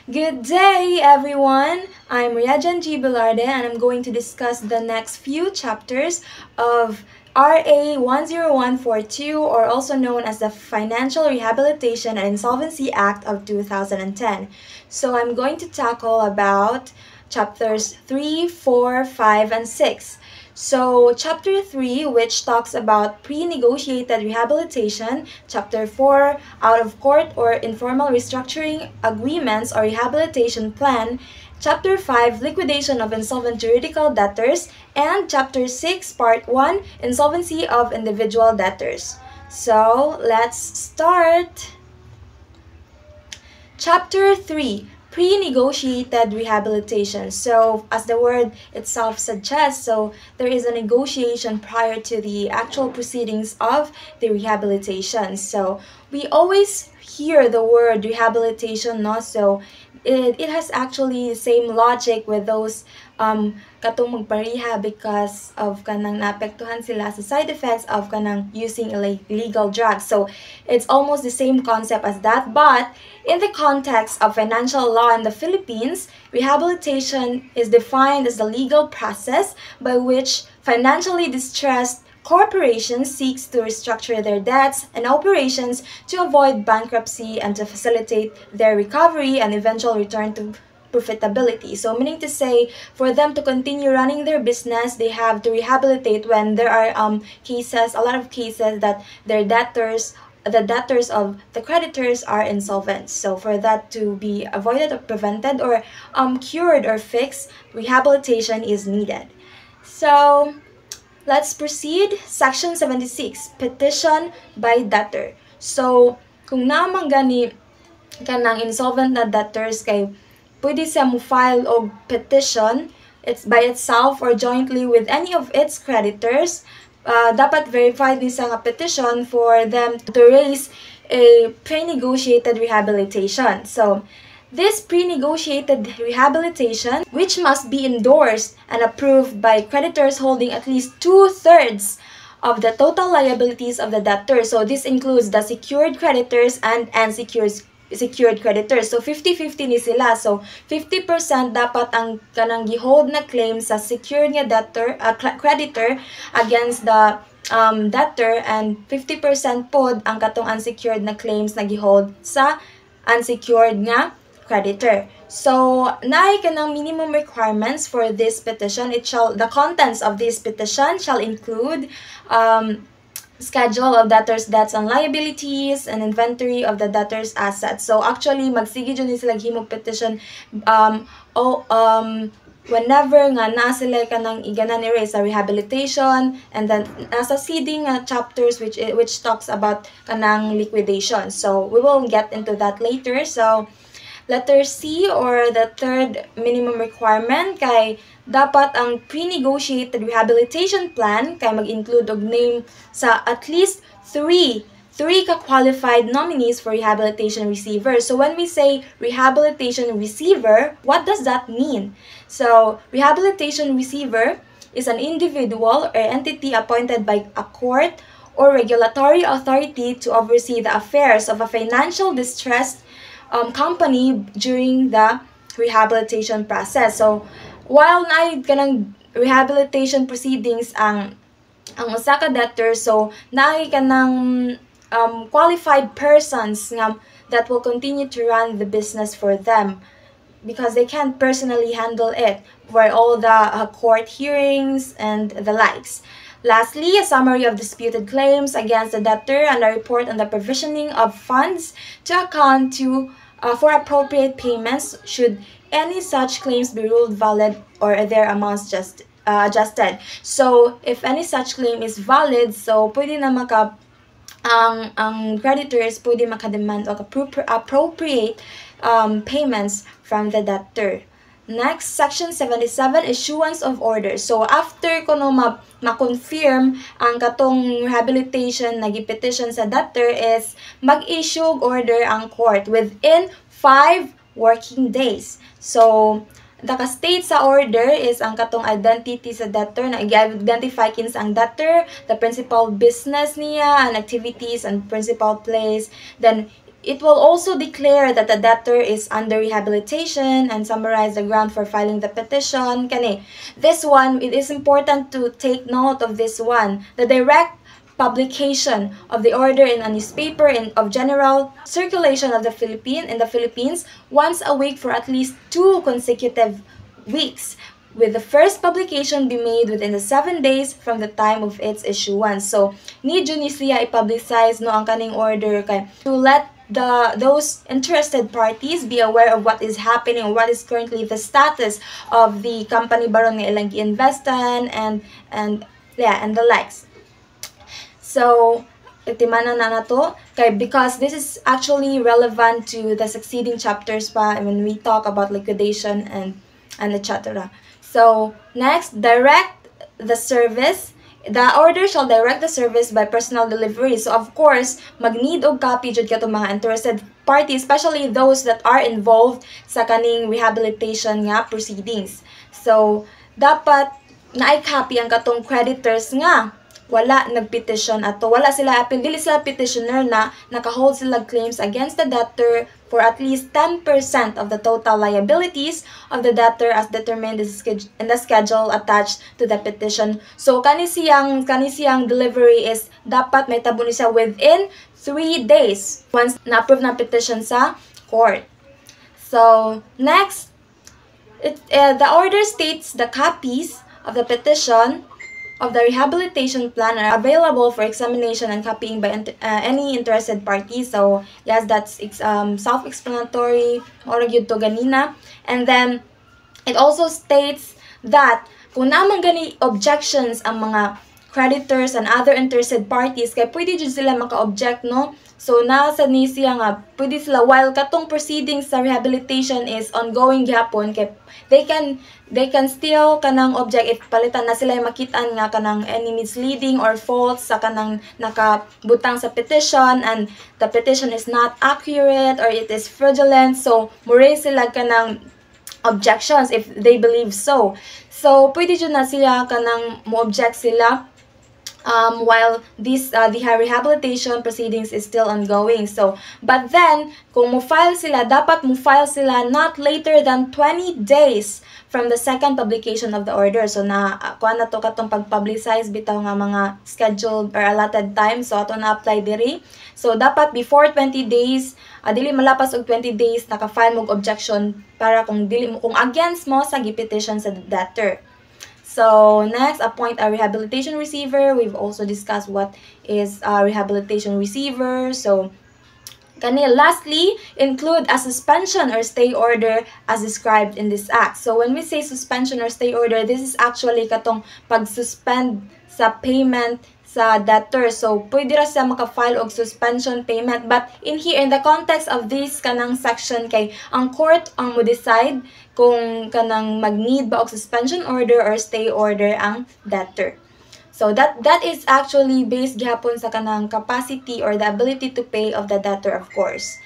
Good day, everyone! I'm Riajan G. Bilarde, and I'm going to discuss the next few chapters of RA 10142, or also known as the Financial Rehabilitation and Insolvency Act of 2010. So I'm going to tackle about chapters 3, 4, 5, and 6. So, Chapter 3, which talks about pre-negotiated rehabilitation. Chapter 4, out-of-court or informal restructuring agreements or rehabilitation plan. Chapter 5, liquidation of insolvent juridical debtors. And Chapter 6, Part 1, insolvency of individual debtors. So, let's start. Chapter 3, pre-negotiated rehabilitation. So, as the word itself suggests, so there is a negotiation prior to the actual proceedings of the rehabilitation. So, we always hear the word rehabilitation, no? So, it has actually the same logic with those katong magpareha because of kanang naapektuhan sila sa side effects of kanang using illegal drugs. So, it's almost the same concept as that, but in the context of financial law in the Philippines, rehabilitation is defined as the legal process by which financially distressed corporations seeks to restructure their debts and operations to avoid bankruptcy and to facilitate their recovery and eventual return to profitability. So meaning to say, for them to continue running their business, they have to rehabilitate when there are a lot of cases that the debtors of the creditors are insolvent. So for that to be avoided or prevented or cured or fixed, rehabilitation is needed. So let's proceed. Section 76, petition by debtor. So kung naman gani kanang insolvent na debtors kay pwede siya mo file og petition, it's by itself or jointly with any of its creditors. Dapat verified ni sa nga petition for them to raise a pre-negotiated rehabilitation. So, this pre-negotiated rehabilitation, which must be endorsed and approved by creditors holding at least 2/3 of the total liabilities of the debtor. So, this includes the secured creditors and secured creditors. So 50-50 ni sila. So 50% dapat ang kanang gihold na claim sa secured nga debtor creditor against the debtor, and 50% pod ang katong unsecured na claims na gihold sa unsecured nga creditor. So naay kanang minimum requirements for this petition. The contents of this petition shall include schedule of debtors' debts and liabilities, and inventory of the debtors' assets. So actually, magsige dyan sila himog petition whenever nga na sila kanang iganan erase sa rehabilitation, and then nasa seeding chapters which talks about kanang liquidation. So we will get into that later. So letter C, or the third minimum requirement, kay dapat ang pre-negotiated rehabilitation plan kay mag-include og name sa at least three ka-qualified nominees for rehabilitation receiver. So when we say rehabilitation receiver, what does that mean? So rehabilitation receiver is an individual or entity appointed by a court or regulatory authority to oversee the affairs of a financial distressed company during the rehabilitation process. So while naay kanang rehabilitation proceedings ang usa ka debtor, so naay kanang qualified persons nga that will continue to run the business for them because they can't personally handle it for all the court hearings and the likes. Lastly, a summary of disputed claims against the debtor and a report on the provisioning of funds to account for appropriate payments should any such claims be ruled valid or their amounts adjusted. So, if any such claim is valid, so pwede na ang creditors pwede makademand og appropriate payments from the debtor. Next, Section 77, issuance of orders. So, after ko no ma-confirm ang katong rehabilitation na gipetition sa debtor is mag-issue order ang court within 5 working days. So, naka-state sa order is ang katong identity sa debtor, na i-identify kinsa ang debtor, the principal business niya, and activities and principal place. Then, it will also declare that the debtor is under rehabilitation and summarize the ground for filing the petition. Kani, this one, it is important to take note of this one. The direct publication of the order in a newspaper of general circulation of the Philippines once a week for at least 2 consecutive weeks, with the first publication be made within the 7 days from the time of its issuance. So, need yun ni siya i-publicize no ang kaning order kay to let those interested parties be aware of what is happening, what is currently the status of the company baron nga ilang gi-investan and the likes. So, itimanan na to kay because this is actually relevant to the succeeding chapters pa when we talk about liquidation and etc. So, next, direct the service. The order shall direct the service by personal delivery. So, of course, mag-need og copy jud kato mga interested parties, especially those that are involved sa kaning rehabilitation nga proceedings. So, dapat naay copy ang katong creditors nga wala nagpetition ato, wala sila appeal, dili sila petitioner na nakahold sila claims against the debtor for at least 10% of the total liabilities of the debtor as determined in the schedule attached to the petition. So kani siyang delivery is dapat may tabo ni siya within 3 days once na-approve na petition sa court. So next, the order states the copies of the petition of the rehabilitation plan are available for examination and copying by any interested party. So, yes, that's self-explanatory, or gyud to ganina. And then, it also states that kung naman gani objections ang mga creditors and other interested parties, kaya pwede dyan sila maka-object, no? So, nasa ni siya nga, pwede sila, while katong proceedings sa rehabilitation is ongoing gyapon, kaya they can still kanang object if palitan na sila yung makitaan nga kanang any misleading or faults sa kanang nakabutang sa petition and the petition is not accurate or it is fraudulent. So, mure sila kanang objections if they believe so. So, pwede dyan na sila kanang mo-object sila while the rehabilitation proceedings is still ongoing. So, but then, kung mo-file sila, dapat mo-file sila not later than 20 days from the second publication of the order. So, kuha na to katong pag-publicize bitaw nga mga scheduled or allotted time. So, ato na-apply diri. So, dapat before 20 days, dili malapas og 20 days, naka-file mong objection para kung against mo sa gi-petition sa debtor. So, next, appoint a rehabilitation receiver. We've also discussed what is a rehabilitation receiver. So, lastly, include a suspension or stay order as described in this act. So, when we say suspension or stay order, this is actually katong pag-suspend sa payment sa debtor. So, pwede ra siya maka-file og suspension payment. But in here, in the context of this kanang section, kay ang court ang mo-decide kung kanang mag-need ba og suspension order or stay order ang debtor. So, that is actually based gihapon sa kanang capacity or the ability to pay of the debtor, of course.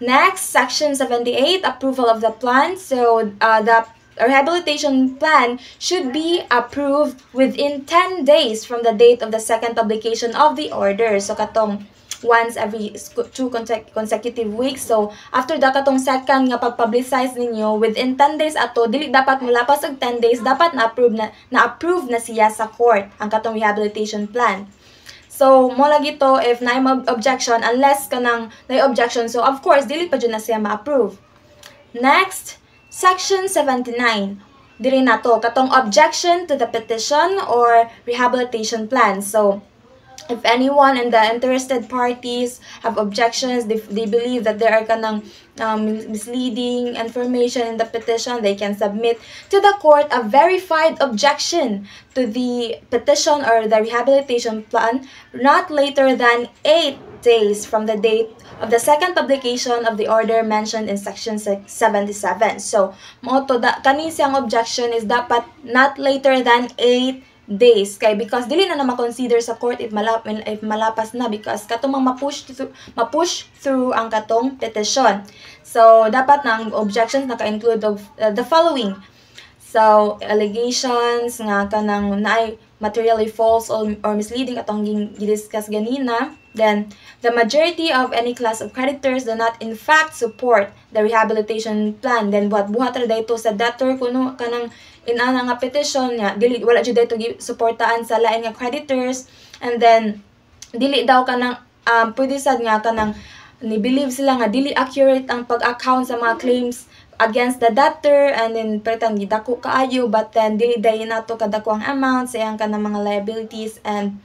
Next, Section 78, approval of the plan. So, the rehabilitation plan should be approved within 10 days from the date of the second publication of the order. So, katong once every 2 consecutive weeks. So, after da katong second nga pag-publicize ninyo, within 10 days ato, dili dapat mulapas og 10 days, dapat na-approve na siya sa court ang katong rehabilitation plan. So, mo lagi to if na objection, unless kanang na objection. So, of course, dili pa dyan na siya ma-approve. Next, Section 79. Diri na to, katong objection to the petition or rehabilitation plan. So, if anyone and the interested parties have objections, they believe that there are kanang misleading information in the petition, they can submit to the court a verified objection to the petition or the rehabilitation plan not later than 8 days from the date of the second publication of the order mentioned in Section 77. So, kani siyang objection is dapat not later than 8 days because dili na ma-consider sa court if malapas na because katong ma-push through ang katong petition. So dapat na ang objections naka-include of the following. So allegations nga kanang naay materially false or misleading atong gi-discuss ganina Then, the majority of any class of creditors do not in fact support the rehabilitation plan. Then, buhat ra dayto sa debtor kuno kanang inana nga petition nga dili wala jud dayto suportaan sa lain nga creditors. And then, dili daw kanang pwede sad nga kanang ni-believe sila nga dili accurate ang pag-account sa mga claims against the debtor, and then pretang gidako kaayo, but then dili dayon nato kadako ang amount sa iyang kanang mga liabilities and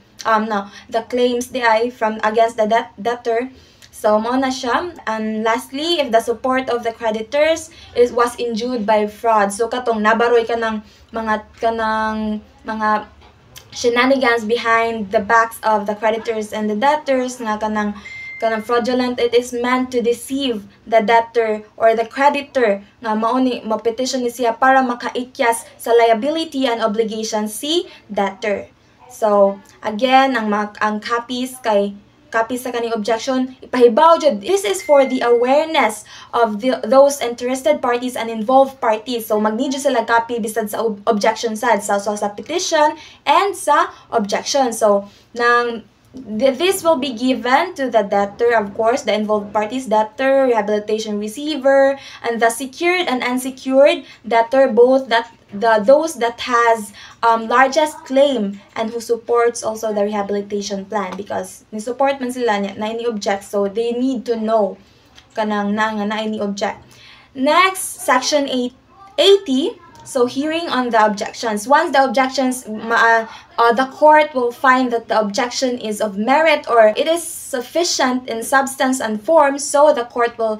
the claims di ay from against the debtor. So mo na siya. And lastly, if the support of the creditors was injured by fraud, so katong nabaroy ka ng mga shenanigans behind the backs of the creditors and the debtors nga kanang fraudulent, it is meant to deceive the debtor or the creditor nga ma-petition ni siya para makaikyas sa liability and obligation si debtor. So again, ang copies sa kaning objection ipahibaw jud. This is for the awareness of those interested parties and involved parties. So mag-need sila copy bisad sa objection side, sa petition and sa objection. So this will be given to the debtor, of course, the involved parties, debtor, rehabilitation receiver, and the secured and unsecured debtor, both those that has largest claim and who supports also the rehabilitation plan, because ni support man sila na ini object, so they need to know kanang na ini object. Next, section 80. So, hearing on the objections. Once the objections, the court will find that the objection is of merit or it is sufficient in substance and form, so the court will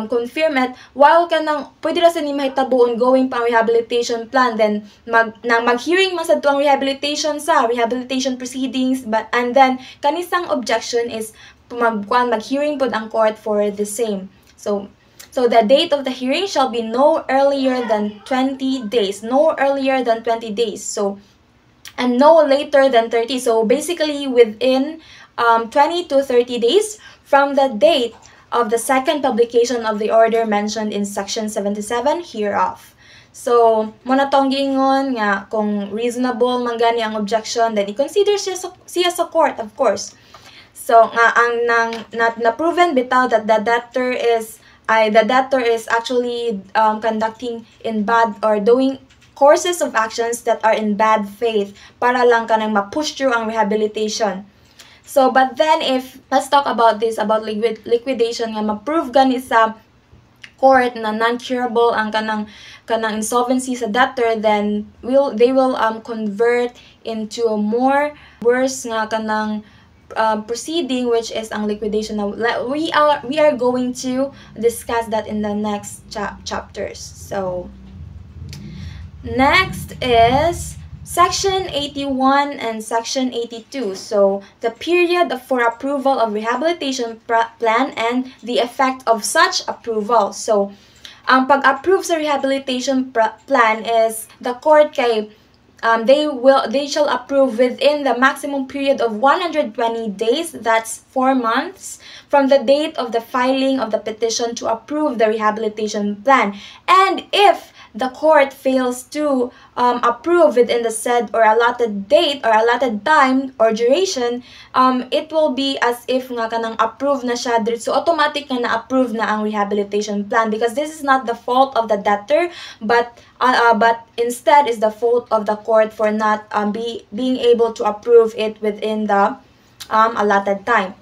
confirm it. While pwede ra sa ni mahitabo ongoing pang rehabilitation plan, then mag-hearing man sa tuang rehabilitation proceedings, and then kanisang objection is mag-hearing pod ang court for the same. So the date of the hearing shall be no earlier than 20 days. No earlier than 20 days. So, and no later than 30. So basically within 20 to 30 days from the date of the second publication of the order mentioned in section 77 hereof. So, muna tong gingon nga kung reasonable man gani ang objection, then i-consider siya sa court, of course. So, nga ang na-proven bitaw that the debtor is actually conducting in bad or doing courses of actions that are in bad faith para lang kanang ma-push through ang rehabilitation. So, but then let's talk about this, about liquidation nga ma-prove gani sa court na non-curable ang kanang insolvency sa debtor, then they will convert into a more worse nga kanang proceeding, which is ang liquidation. Now, we are going to discuss that in the next chapters. So next is section 81 and section 82. So the period for approval of rehabilitation plan and the effect of such approval. So ang pag-approve sa rehabilitation plan is the court kay they shall approve within the maximum period of 120 days, that's 4 months, from the date of the filing of the petition to approve the rehabilitation plan. And if the court fails to approve within the said or allotted date or allotted time or duration, it will be as if nga kanang approve na siya. So automatic nga na-approve na ang rehabilitation plan, because this is not the fault of the debtor, but instead is the fault of the court for not being able to approve it within the allotted time.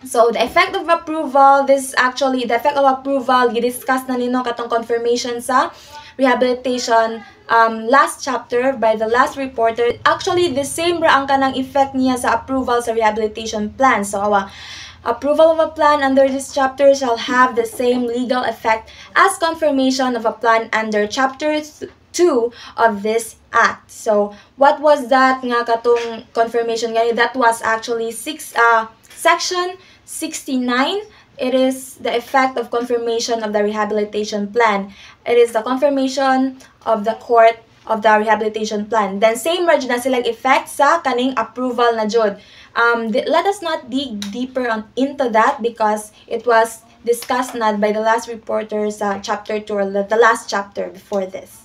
So, the effect of approval, this is actually, the effect of approval, i-discuss na nino katong confirmation sa rehabilitation last chapter by the last reporter. Actually, the same ra ang kanang effect niya sa approval sa rehabilitation plan. So, approval of a plan under this chapter shall have the same legal effect as confirmation of a plan under chapter 2 of this act. So, what was that nga katong confirmation nga? That was actually section 69. It is the effect of confirmation of the rehabilitation plan. It is the confirmation of the court of the rehabilitation plan. Then same ra na silang effect sa kaning approval na jud. Let us not dig deeper into that because it was discussed not by the last reporter sa chapter 2 or the last chapter before this.